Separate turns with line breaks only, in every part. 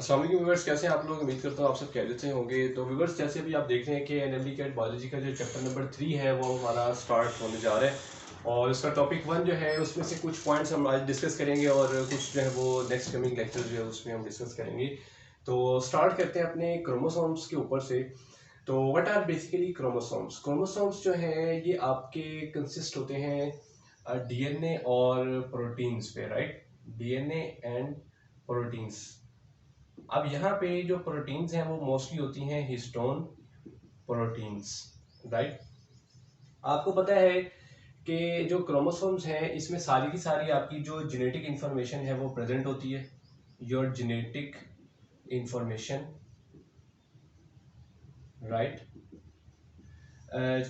अस्सलाम वालेकुम व्यूअर्स, कैसे हैं आप लोग। उम्मीद करता हूँ आप सब खैरियत से होंगे। तो व्यूअर्स, जैसे अभी आप देख रहे हैं कि एनएमडी कैट बायोलॉजी का जो चैप्टर नंबर 3 है वो हमारा स्टार्ट होने जा रहा है और उसका टॉपिक 1 जो है उसमें से कुछ पॉइंट्स हम आज डिस्कस करेंगे और कुछ जो है वो नेक्स्ट कमिंग लेक्चर जो है उसमें हम डिस्कस करेंगे। तो स्टार्ट करते हैं अपने क्रोमोसोम्स के ऊपर से। तो what are basically chromosomes. Chromosomes जो है ये आपके कंसिस्ट होते हैं डीएनए और प्रोटीन्स पे, राइट। DNA and proteins. अब यहाँ पे जो प्रोटीन्स हैं वो मोस्टली होती हैं हिस्टोन प्रोटीन्स, राइट। आपको पता है कि जो क्रोमोसोम्स हैं इसमें सारी की सारी आपकी जो जेनेटिक इंफॉर्मेशन है वो प्रेजेंट होती है। Your genetic information, right.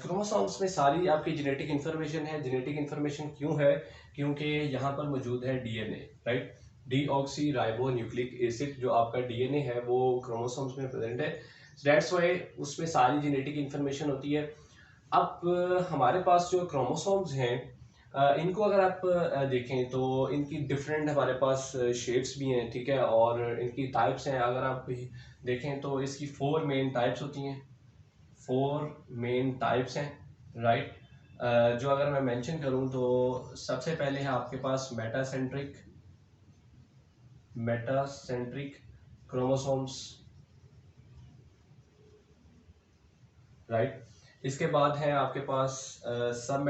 Chromosomes में सारी आपकी जेनेटिक इंफॉर्मेशन है। जेनेटिक इंफॉर्मेशन क्यों है? क्योंकि यहाँ पर मौजूद है DNA, right. Deoxy ribo nucleic acid जो आपका डीएनए है वो क्रोमोसोम्स में प्रेजेंट है। दैट्स वाई उसमें सारी जेनेटिक इंफॉर्मेशन होती है। अब हमारे पास जो क्रोमोसोम्स हैं इनको अगर आप देखें तो इनकी डिफरेंट हमारे पास शेप्स भी हैं, ठीक है, और इनकी टाइप्स हैं। अगर आप देखें तो इसकी 4 मेन टाइप्स होती हैं। 4 मेन टाइप्स हैं, राइट। जो अगर मैं मेंशन करूं तो सबसे पहले है आपके पास मेटासेंट्रिक क्रोमोसोम्स, राइट। इसके बाद है आपके पास सब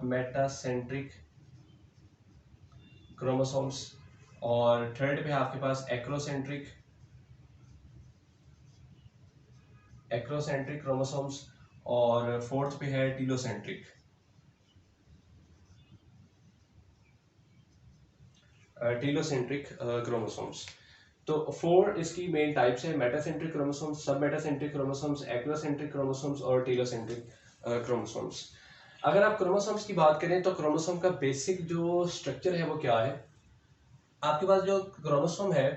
मेटासेंट्रिक क्रोमोसोम्स, और थर्ड पे है आपके पास एक्रोसेंट्रिक क्रोमोसोम्स, और फोर्थ पे है टीलोसेंट्रिक क्रोमोसोम्स। तो 4 इसकी मेन टाइप्स है: मेटासेंट्रिक क्रोमोसोम्स, सब मेटासेंट्रिक क्रोमोसोम्स, एक्रोसेंट्रिक क्रोमोसोम्स और टीलोसेंट्रिक क्रोमोसोम्स। अगर आप क्रोमोसोम्स की बात करें तो क्रोमोसोम का बेसिक जो स्ट्रक्चर है वो क्या है। आपके पास जो क्रोमोसोम है,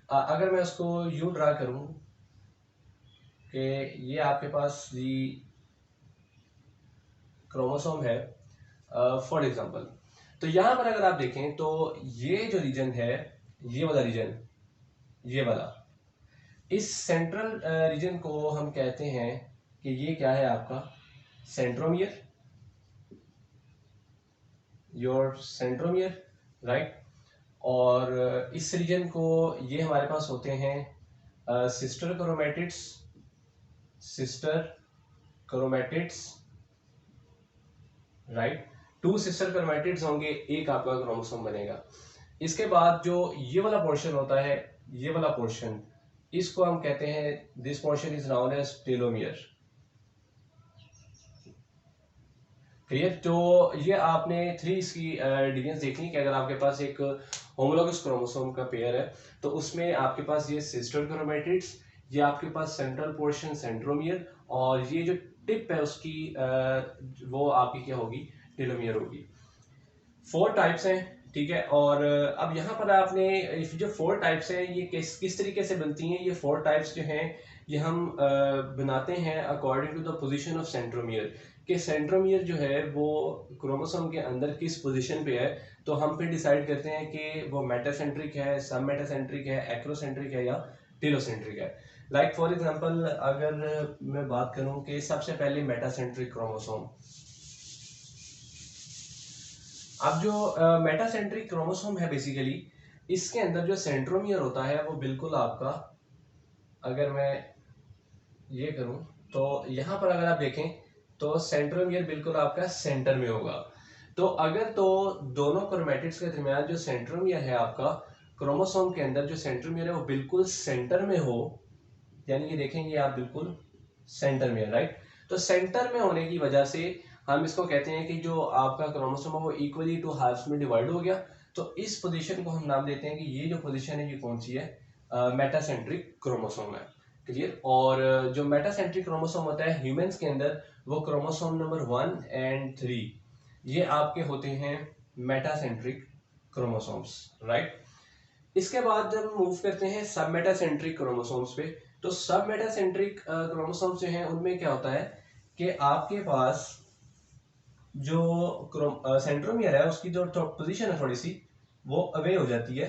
अगर मैं उसको यूं ड्रा करूं कि ये आपके पास जी क्रोमोसोम है फॉर एग्जांपल, तो यहां पर अगर आप देखें तो ये जो रीजन है, ये वाला रीजन, ये वाला, इस सेंट्रल रीजन को हम कहते हैं कि ये क्या है आपका सेंट्रोमियर, योर सेंट्रोमियर, राइट। और इस रीजन को ये हमारे पास होते हैं sister chromatids, sister chromatids, right. 2 sister chromatids होंगे, एक आपका क्रोमोसोम बनेगा। इसके बाद जो ये वाला पोर्शन होता है, ये वाला पोर्शन, इसको हम कहते हैं, this portion is known as telomere, clear. तो ये आपने 3 इसकी डिवीजन देखनी कि अगर आपके पास एक होमोलोगस क्रोमोसोम का पेयर है तो उसमें आपके पास ये सिस्टर क्रोमेटिड्स, ये आपके पास सेंट्रल पोर्शन सेंट्रोमियर, और ये जो टिप है उसकी वो आपकी क्या होगी, टेलोमियर होगी। 4 टाइप्स हैं, ठीक है। और अब यहाँ पर आपने जो 4 टाइप्स हैं ये किस किस तरीके से बनती हैं। ये 4 टाइप्स जो हैं ये हम बनाते हैं according to the position of centromere, कि सेंट्रोमियर जो है वो क्रोमोसोम के अंदर किस पोजीशन पे है। तो हम फिर डिसाइड करते हैं कि वो मेटासेंट्रिक है, सब मेटासेंट्रिक है, एक्रोसेंट्रिक है या टेलोसेंट्रिक है। लाइक फॉर एग्जांपल अगर मैं बात करूं कि सबसे पहले मेटासेंट्रिक क्रोमोसोम। अब जो मेटासेंट्रिक क्रोमोसोम है बेसिकली इसके अंदर जो सेंट्रोमियर होता है वो बिल्कुल आपका, अगर मैं ये करूं तो यहां पर अगर आप देखें तो सेंट्रोमियर बिल्कुल आपका सेंटर में होगा। तो अगर तो दोनों क्रोमैटिड्स के दरमियान जो सेंट्रोमियर है आपका क्रोमोसोम के अंदर जो सेंट्रोमियर है वो बिल्कुल सेंटर में हो, यानी कि देखेंगे आप बिल्कुल सेंटर में, राइट। तो सेंटर में होने की वजह से हम इसको कहते हैं कि जो आपका क्रोमोसोम है वो इक्वली टू हाफ्स में डिवाइड हो गया। तो इस पोजीशन को हम नाम देते हैं कि ये जो पोजीशन है ये कौन सी है, मेटासेंट्रिक क्रोमोसोम है, क्लियर। और जो मेटासेंट्रिक क्रोमोसोम होता है ह्यूमंस के अंदर वो क्रोमोसोम नंबर 1 एंड 3 ये आपके होते हैं मेटासेंट्रिक क्रोमोसोम्स, राइट। इसके बाद जब मूव करते हैं सब मेटासेंट्रिक क्रोमोसोम्स पे, तो सब मेटासेंट्रिक क्रोमोसोम्स जो हैं उनमें क्या होता है कि आपके पास जो सेंट्रोमियर है उसकी जो पोजीशन है थोड़ी सी वो अवे हो जाती है,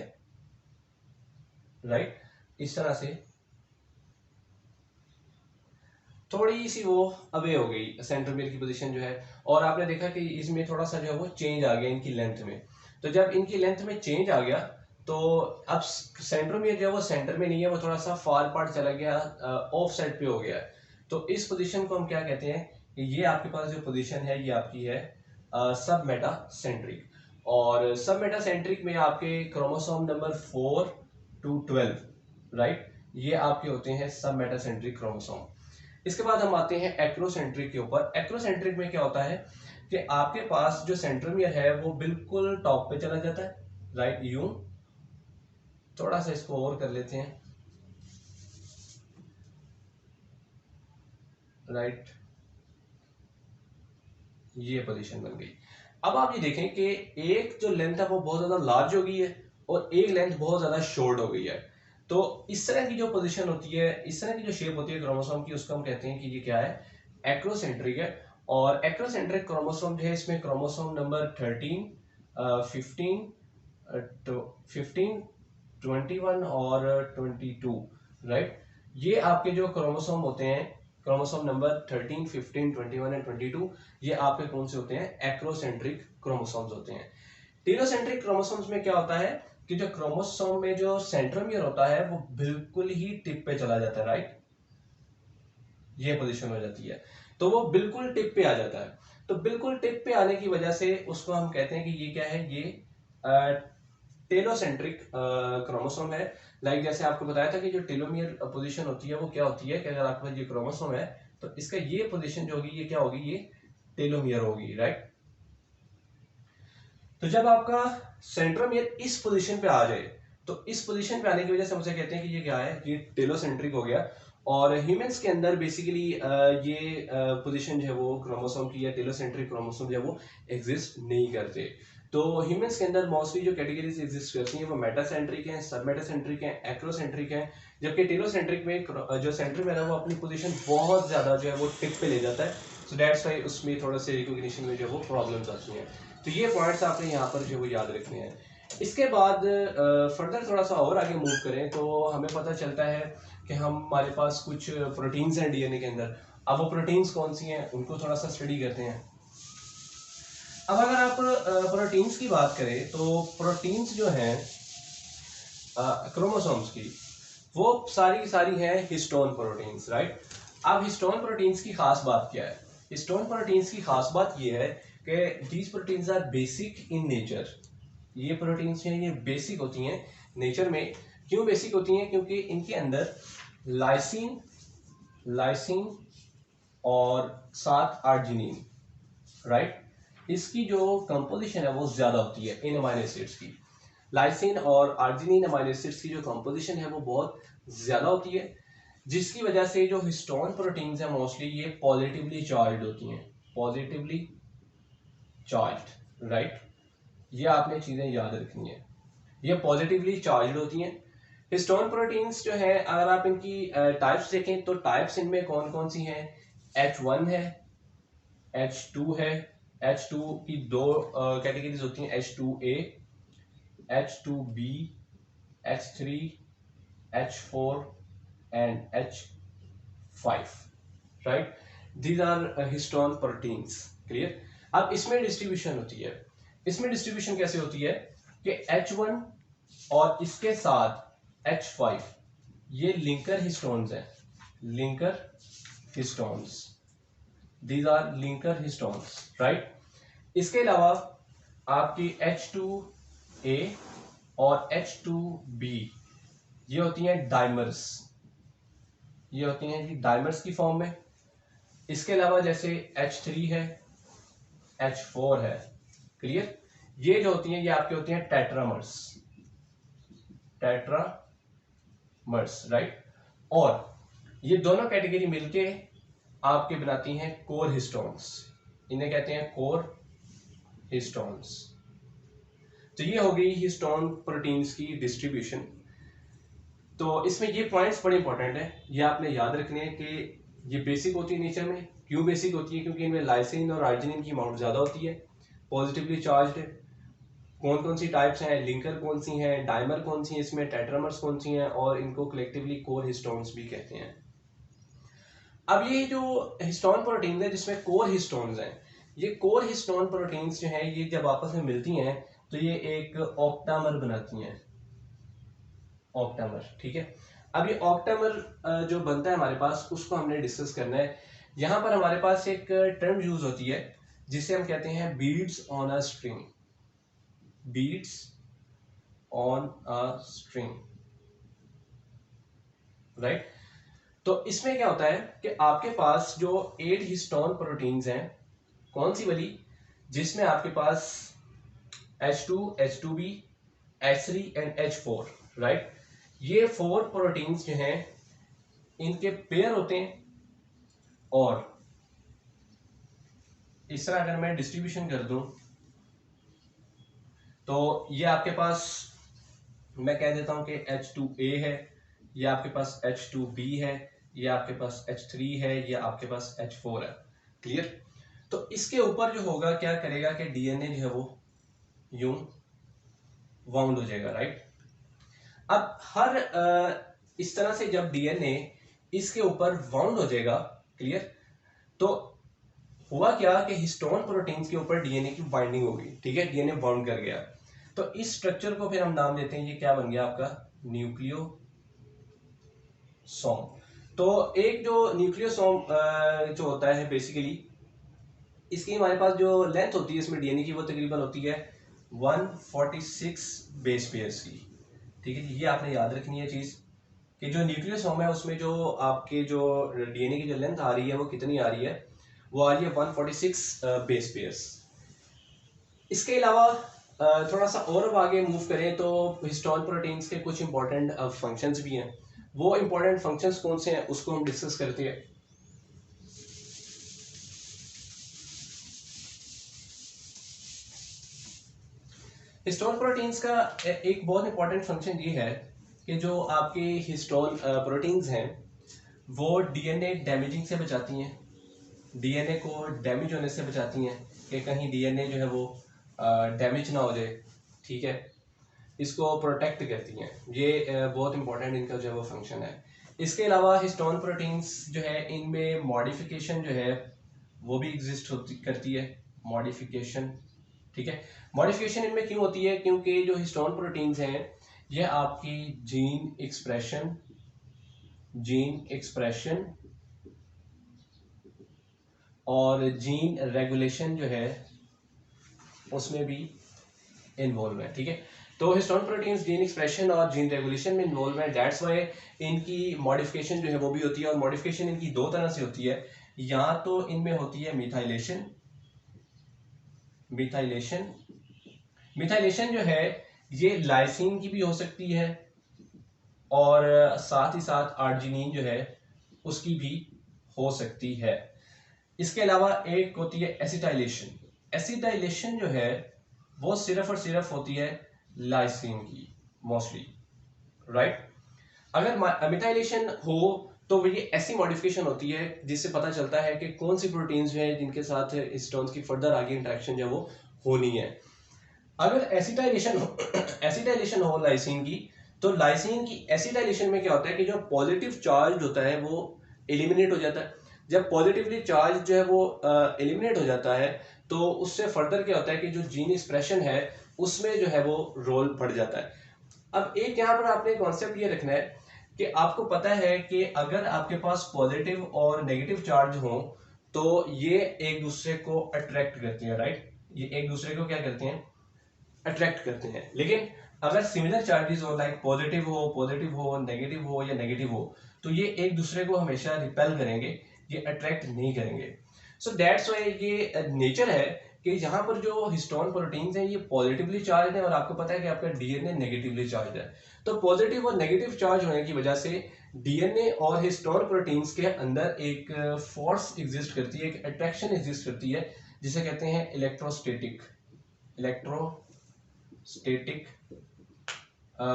राइट, इस तरह से थोड़ी सी वो अवे हो गई सेंट्रोमियर की पोजीशन जो है, और आपने देखा कि इसमें थोड़ा सा जो है वो चेंज आ गया इनकी लेंथ में। तो जब इनकी लेंथ में चेंज आ गया तो अब सेंट्रोमियर जो है वो सेंटर में नहीं है, वो थोड़ा सा फार पार्ट चला गया, ऑफ साइड पे हो गया है। तो इस पोजीशन को हम क्या कहते हैं कि ये आपके पास जो पोजीशन है ये आपकी है सब मेटासेंट्रिक। और सब मेटासेंट्रिक में आपके क्रोमोसोम नंबर 4 to 12, राइट, ये आपके होते हैं सब मेटासेंट्रिक क्रोमोसोम। इसके बाद हम आते हैं एक्रोसेंट्रिक के ऊपर। एक्रोसेंट्रिक में क्या होता है कि आपके पास जो सेंट्रोमियर है वो बिल्कुल टॉप पे चला जाता है, राइट, यूं थोड़ा सा इसको और कर लेते हैं, राइट, ये पोजीशन बन गई। अब आप ये देखें कि एक जो लेंथ है वो बहुत ज्यादा लार्ज हो गई है और एक लेंथ बहुत ज्यादा शॉर्ट हो गई है। तो इस तरह की जो पोजीशन होती है, इस तरह की जो शेप होती है क्रोमोसोम की, उसको हम कहते हैं कि ये क्या है, एक्रोसेंट्रिक है। और एक्रोसेंट्रिक क्रोमोसोम जो है इसमें क्रोमोसोम नंबर 13, 15, 15, 21 और 22, राइट, ये आपके जो क्रोमोसोम होते हैं, क्रोमोसोम नंबर 13, 15, 21 एंड 22, ये आपके कौन से होते हैं, एक्रोसेंट्रिक क्रोमोसोम्स होते हैं। टेलोसेंट्रिक क्रोमोसोम्स में क्या होता है कि जो क्रोमोसोम में जो सेंट्रोमियर होता है वो बिल्कुल ही टिप पे चला जाता है, राइट, ये पोजीशन हो जाती है, तो वो बिल्कुल टिप पे आ जाता है। तो बिल्कुल टिप पे आने की वजह से उसको हम कहते हैं कि ये क्या है, ये टेलोसेंट्रिक क्रोमोसोम है। लाइक जैसे आपको बताया था कि जो टेलोमियर पोजीशन होती है वो क्या होती है कि अगर आपके पास ये क्रोमोसोम है तो इसका ये पोजीशन जो होगी ये क्या होगी, ये टेलोमियर होगी, राइट। तो जब आपका सेंट्रोमियर इस पोजीशन पे आ जाए तो इस पोजीशन पे आने की वजह से हम उसे कहते हैं कि ये क्या है, ये टेलोसेंट्रिक हो गया। और ह्यूमंस के अंदर बेसिकली ये पोजीशन जो है वो क्रोमोसोम की या टेलोसेंट्रिक क्रोमोसोम जो है वो एग्जिस्ट नहीं करते। तो ह्यूमंस के अंदर मोस्टली जो कैटेगरीज एग्जिस्ट करती हैं वो मेटासेंट्रिक हैं, सब मेटासेंट्रिक हैं, एक्रोसेंट्रिक हैं। जबकि टेलोसेंट्रिक में जो सेंट्रोमियर है वो अपनी पोजीशन बहुत ज्यादा जो है वो टिप पे ले जाता है। सो दैट्स व्हाई उसमें थोड़ा से रिकॉग्निशन में जो है वो प्रॉब्लम्स आती हैं। तो ये पॉइंट्स आपने यहाँ पर जो है वो याद रखने हैं। इसके बाद फर्दर थोड़ा सा और आगे मूव करें तो हमें पता चलता है कि हमारे पास कुछ प्रोटीन्स हैं डीएनए के अंदर। अब वो प्रोटीन्स कौन सी हैं उनको थोड़ा सा स्टडी करते हैं। अब अगर आप प्रोटीन्स की बात करें तो प्रोटीन्स जो हैं क्रोमोसोम्स की, वो सारी की सारी हैं हिस्टोन प्रोटीन्स, राइट। अब हिस्टोन प्रोटीन्स की खास बात क्या है, हिस्टोन प्रोटीन्स की खास बात ये है कि these proteins are basic in nature. ये प्रोटीन्स हैं ये बेसिक होती हैं नेचर में। क्यों बेसिक होती हैं, क्योंकि इनके अंदर लाइसिन लाइसिन और साथ आर्जिनिन, राइट, इसकी जो कंपोजिशन है वो ज्यादा होती है इन अमीनो एसिड्स की। लाइसिन और आर्जिनिन अमीनो एसिड्स की जो कंपोजिशन है वो बहुत ज्यादा होती है, जिसकी वजह से जो हिस्टोन प्रोटीन्स है मोस्टली ये पॉजिटिवली चार्ज होती हैं, पॉजिटिवली चार्ज, राइट, ये आपने चीजें याद रखनी है, ये पॉजिटिवली चार्ज होती हैं। हिस्टोन प्रोटीन्स जो है अगर आप इनकी टाइप्स देखें तो टाइप्स इनमें कौन कौन सी हैं, H1 है, H2 है। H2 की दो कैटेगरीज होती हैं, H2A, H2B, H3, H4 and H5, right, these are histone proteins, clear. अब इसमें डिस्ट्रीब्यूशन होती है, इसमें डिस्ट्रीब्यूशन कैसे होती है कि H1 और इसके साथ H5 ये लिंकर हिस्टोन्स हैं, linker histones, these are linker histones, right. इसके अलावा आपकी H2A और H2B ये होती हैं डाइमर्स, ये होती हैं कि डाइमर्स की फॉर्म में। इसके अलावा जैसे H3 है, H4 है, क्लियर, ये जो होती हैं ये आपके होती हैं टेट्रामर्स, टेट्रामर्स, राइट। और ये दोनों कैटेगरी मिलके आपके बनाती हैं कोर हिस्टोन्स, इन्हें कहते हैं कोर हिस्टोन्स। तो ये हो गई हिस्टोन प्रोटीन्स की डिस्ट्रीब्यूशन। तो इसमें ये पॉइंट्स बड़े इंपॉर्टेंट है, ये आपने याद रखने हैं कि ये बेसिक होती है नेचर में। क्यों बेसिक होती है, क्योंकि इनमें लाइसिन और आर्जिनिन की अमाउंट ज्यादा होती है, पॉजिटिवली चार्ज्ड है। कौन कौन सी टाइप्स हैं, लिंकर कौन सी हैं, डाइमर कौन सी हैं, इसमें टेट्रामर्स कौन सी हैं, और इनको कलेक्टिवली कोर हिस्टोन्स भी कहते हैं। अब ये जो हिस्टोन प्रोटीन है जिसमें कोर हिस्टोन्स हैं, ये कोर हिस्टोन प्रोटीन्स जो हैं ये जब आपस में मिलती हैं तो ये एक ऑक्टामर बनाती हैं, ऑक्टामर, ठीक है। अब ये ऑक्टामर जो बनता है हमारे पास, उसको हमने डिस्कस करना है। यहाँ पर हमारे पास एक टर्म यूज होती है जिसे हम कहते हैं beads on a string, beads on a string, right. तो इसमें क्या होता है कि आपके पास जो 8 हिस्टोन प्रोटीन्स हैं, कौन सी वाली, जिसमें आपके पास H2, H2B, H3 and H4, right. ये 4 प्रोटीन्स जो हैं इनके पेयर होते हैं, और इस तरह अगर मैं डिस्ट्रीब्यूशन कर दूं तो ये आपके पास, मैं कह देता हूं कि H2A है, ये आपके पास H2B है, ये आपके पास H3 है, ये आपके पास H4 है, क्लियर। तो इसके ऊपर जो होगा क्या करेगा कि डीएनए जो है वो यूं वाउंड हो जाएगा, राइट। अब हर इस तरह से जब डीएनए इसके ऊपर वाउंड हो जाएगा, क्लियर, तो हुआ क्या कि हिस्टोन प्रोटीन्स के ऊपर डीएनए की बाइंडिंग होगी, ठीक है, डीएनए बाउंड कर गया। तो इस स्ट्रक्चर को फिर हम नाम देते हैं, ये क्या बन गया आपका, न्यूक्लियोसोम। तो एक जो न्यूक्लियोसोम जो होता है बेसिकली, इसकी हमारे पास जो लेंथ होती है इसमें डीएनए की, वो तकरीबन होती है 146 बेस पेयर्स की, ठीक है। ये आपने याद रखनी है चीज कि जो न्यूक्लियोसोम है उसमें जो आपके जो डीएनए की जो लेंथ आ रही है वो कितनी आ रही है, वो आ रही है 146 बेस पेयर्स। इसके अलावा थोड़ा सा और अब आगे मूव करें तो हिस्टोन प्रोटीन्स के कुछ इंपॉर्टेंट फंक्शंस भी हैं। वो इंपॉर्टेंट फंक्शंस कौन से हैं उसको हम डिस्कस करते हैं। हिस्टोन प्रोटीन्स का एक बहुत इंपॉर्टेंट फंक्शन ये है कि जो आपके हिस्टोन प्रोटीन्स हैं वो डीएनए डैमेजिंग से बचाती हैं, डीएनए को डैमेज होने से बचाती हैं कि कहीं डीएनए जो है वो डैमेज ना हो जाए, ठीक है, इसको प्रोटेक्ट करती हैं। ये बहुत इंपॉर्टेंट इनका जो है वो फंक्शन है। इसके अलावा हिस्टोन प्रोटीन्स जो है इनमें मॉडिफिकेशन जो है वो भी एग्जिस्ट होती करती है, मॉडिफिकेशन, ठीक है। मॉडिफिकेशन इनमें क्यों होती है, क्योंकि जो हिस्टोन प्रोटीन्स हैं ये आपकी जीन एक्सप्रेशन और जीन रेगुलेशन जो है उसमें भी इन्वॉल्व है, ठीक है। तो हिस्टोन प्रोटीन्स जीन एक्सप्रेशन और जीन रेगुलेशन में इन्वॉल्व है, दैट्स वाई इनकी मॉडिफिकेशन जो है वो भी होती है। और मॉडिफिकेशन इनकी दो तरह से होती है, या तो इनमें होती है मिथाइलेशन, मिथाइलेशन जो है ये लाइसिन की भी हो सकती है, और साथ ही साथ आर्जिनिन जो है उसकी भी हो सकती है। इसके अलावा एक होती है एसिटाइलेशन, एसिटाइलेशन जो है वो सिर्फ और सिर्फ होती है लाइसिन की मोस्टली, राइट। अगर मिथाइलेशन हो तो वो ये ऐसी मॉडिफिकेशन होती है जिससे पता चलता है कि कौन सी प्रोटीन्स जो है जिनके साथ हिस्टोन्स की फर्दर आगे इंटरेक्शन जो है वो होनी है। अगर एसिटाइलेशन हो लाइसिन की, तो लाइसिन की एसिटाइलेशन में क्या होता है कि जो पॉजिटिव चार्ज होता है वो एलिमिनेट हो जाता है। जब पॉजिटिवली चार्ज जो है वो एलिमिनेट हो जाता है तो उससे फर्दर क्या होता है कि जो जीन एक्सप्रेशन है उसमें जो है वो रोल बढ़ जाता है। अब एक यहाँ पर आपने कॉन्सेप्ट ये रखना है कि आपको पता है कि अगर आपके पास पॉजिटिव और नेगेटिव चार्ज हो तो ये एक दूसरे को अट्रैक्ट करते हैं, राइट। ये एक दूसरे को क्या करते हैं, अट्रैक्ट करते हैं। लेकिन अगर सिमिलर चार्जेस हो, लाइक पॉजिटिव हो, नेगेटिव हो या नेगेटिव हो, तो ये एक दूसरे को हमेशा रिपेल करेंगे, ये अट्रैक्ट नहीं करेंगे। सो दैट्स वाई ये नेचर है कि यहाँ पर जो हिस्टोन प्रोटीन्स हैं ये पॉजिटिवली चार्ज है और आपको पता है कि आपका डीएनए नेगेटिवली चार्ज है। तो पॉजिटिव और नेगेटिव चार्ज होने की वजह से डीएनए और हिस्टोन प्रोटीन्स के अंदर एक फोर्स एग्जिस्ट करती है, एक अट्रैक्शन एग्जिस्ट करती है, जिसे कहते हैं electrostatic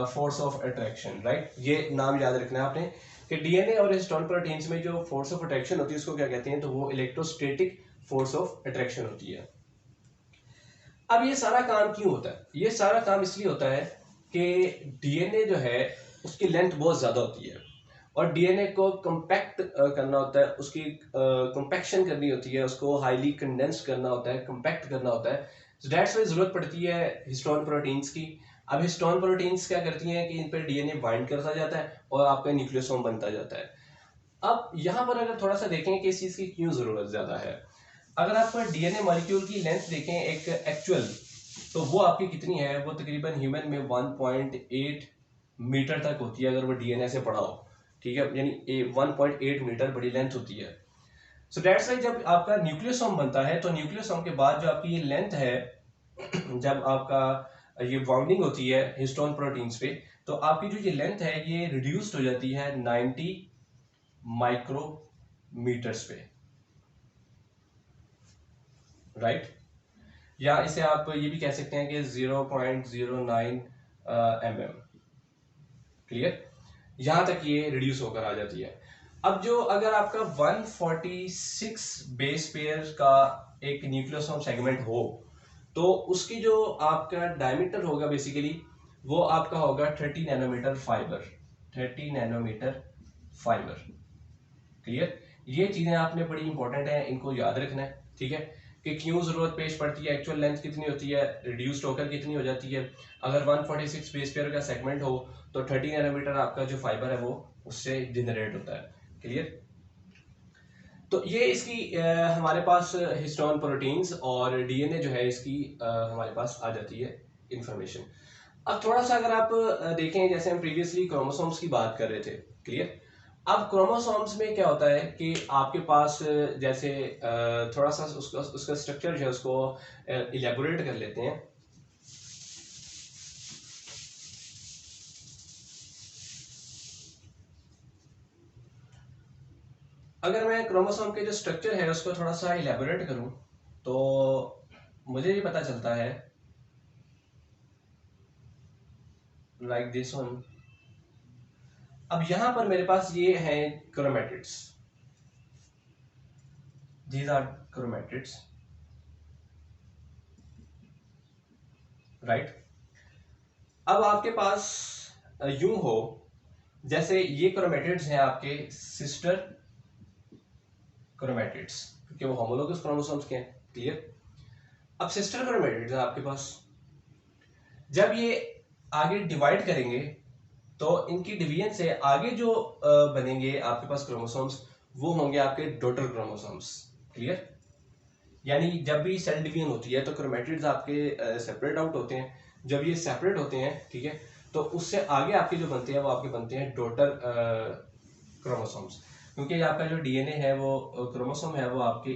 force of attraction, right. ये नाम याद रखना है आपने कि डीएनए और हिस्टोन प्रोटीन्स में जो फोर्स ऑफ अट्रैक्शन होती है उसको क्या कहते हैं, तो वो इलेक्ट्रोस्टैटिक फोर्स ऑफ अट्रैक्शन होती है। अब ये सारा काम क्यों होता है? ये सारा काम इसलिए होता है कि डीएनए जो है उसकी लेंथ बहुत ज़्यादा होती है और डीएनए को कंपैक्ट करना होता है, उसकी कंपैक्शन करनी होती है, उसको हाईली कंडेंस करना होता है, कंपैक्ट करना होता है। सो दैट्स वाई ज़रूरत पड़ती है हिस्टोन प्रोटीन्स की। अब हिस्टोन प्रोटीन्स क्या करती हैं कि इन पर डीएनए बाइंड करता जाता है और आपका न्यूक्लियोसोम बनता जाता है। अब यहाँ पर अगर थोड़ा सा देखें कि इस चीज़ की क्यों ज़रूरत ज़्यादा है, अगर आप डीएनए मॉलिक्यूल की लेंथ देखें एक एक्चुअल, तो वो आपकी कितनी है? वो तकरीबन ह्यूमन में 1.8 मीटर तक होती है अगर वो डीएनए से बड़ा हो, ठीक है, यानी 1.8 मीटर बड़ी लेंथ होती है। सो दैट्स वाई जब आपका न्यूक्लियोसोम बनता है तो न्यूक्लियोसोम के बाद जो आपकी ये लेंथ है जब आपका ये बाउंडिंग होती है हिस्टोन प्रोटीन्स पे, तो आपकी जो ये लेंथ है ये रिड्यूस्ड हो जाती है 90 माइक्रोमीटर्स पे, राइट? या इसे आप ये भी कह सकते हैं कि 0.09 mm, क्लियर? यहां तक ये रिड्यूस होकर आ जाती है। अब जो अगर आपका 146 बेस पेयर का एक न्यूक्लियोसोम सेगमेंट हो तो उसकी जो आपका डायमीटर होगा बेसिकली वो आपका होगा 30 nanometre fibre, 30 nanometre fibre, clear? ये चीजें आपने बड़ी इंपॉर्टेंट है, इनको याद रखना है, ठीक है, कि क्यों जरूरत पेश पड़ती है, एक्चुअल लेंथ कितनी होती है, रिड्यूस्ड होकर कितनी हो जाती है। अगर 146 बेस पेयर का सेगमेंट हो तो 30 नैनोमीटर आपका जो फाइबर है वो उससे जनरेट होता है, क्लियर? तो ये इसकी हमारे पास हिस्टोन प्रोटीन्स और डीएनए जो है इसकी हमारे पास आ जाती है इंफॉर्मेशन। अब थोड़ा सा अगर आप देखें, जैसे हम प्रीवियसली क्रोमोसोम्स की बात कर रहे थे, क्लियर? अब क्रोमोसोम्स में क्या होता है कि आपके पास जैसे थोड़ा सा उसका उसका स्ट्रक्चर जो है उसको इलेबोरेट कर लेते हैं। अगर मैं क्रोमोसोम के जो स्ट्रक्चर है उसको थोड़ा सा इलेबोरेट करूं तो मुझे ये पता चलता है लाइक दिस वन। अब यहां पर मेरे पास ये हैं chromatids, these are chromatids, right? अब आपके पास यूं हो जैसे ये क्रोमैटिड्स हैं आपके सिस्टर क्रोमैटिड्स, क्योंकि वो होमोलोगस क्रोमोसोम्स के हैं, क्लियर? अब सिस्टर क्रोमैटिड्स हैं आपके पास, जब ये आगे डिवाइड करेंगे तो इनकी डिवीजन से आगे जो बनेंगे आपके पास क्रोमोसोम्स वो होंगे आपके डॉटर क्रोमोसोम्स, क्लियर? यानी जब भी सेल डिवीजन होती है तो क्रोमैटिड्स आपके सेपरेट आउट होते हैं, जब ये सेपरेट होते हैं, ठीक है, तो उससे आगे आपके जो बनते हैं वो आपके बनते हैं डॉटर क्रोमोसोम्स, क्योंकि आपका जो डीएनए है वो क्रोमोसोम है वो आपके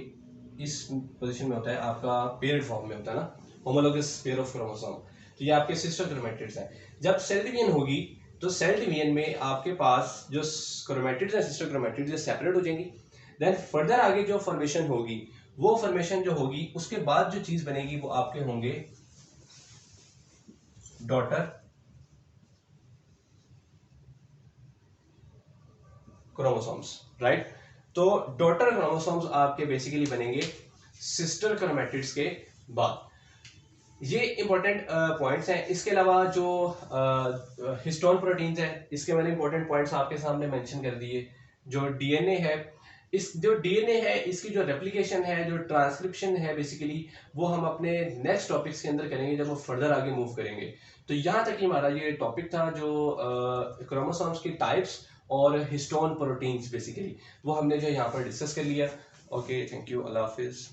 इस पोजीशन में होता है, आपका पेयर्ड फॉर्म में होता है ना, होमोलोगस पेयर ऑफ क्रोमोसोम। तो ये आपके सिस्टर क्रोमैटिड्स हैं। जब सेल डिवीजन होगी तो सेल डिवीजन में आपके पास जो क्रोमैटिड्स हैं सिस्टर क्रोमैटिड्स सेपरेट हो जाएंगी। देन फर्दर आगे जो फॉर्मेशन होगी वो फॉर्मेशन जो होगी उसके बाद जो चीज बनेगी वो आपके होंगे डॉटर क्रोमोसोम्स, राइट? तो डॉटर क्रोमोसोम्स आपके बेसिकली बनेंगे सिस्टर क्रोमैटिड्स के बाद। ये इंपॉर्टेंट पॉइंट्स हैं। इसके अलावा जो हिस्टोन प्रोटीन्स हैं इसके मैंने इंपॉर्टेंट पॉइंट्स आपके सामने मेंशन कर दिए। जो डीएनए है, इस जो डीएनए है इसकी जो रेप्लिकेशन है, जो ट्रांसक्रिप्शन है बेसिकली, वो हम अपने नेक्स्ट टॉपिक्स के अंदर करेंगे जब हम फर्दर आगे मूव करेंगे। तो यहाँ तक ही हमारा ये टॉपिक था जो क्रोमोसोम्स की टाइप्स और हिस्टोन प्रोटीन्स बेसिकली, वो हमने जो यहाँ पर डिस्कस कर लिया। ओके, थैंक यू, अल्लाह हाफिज़।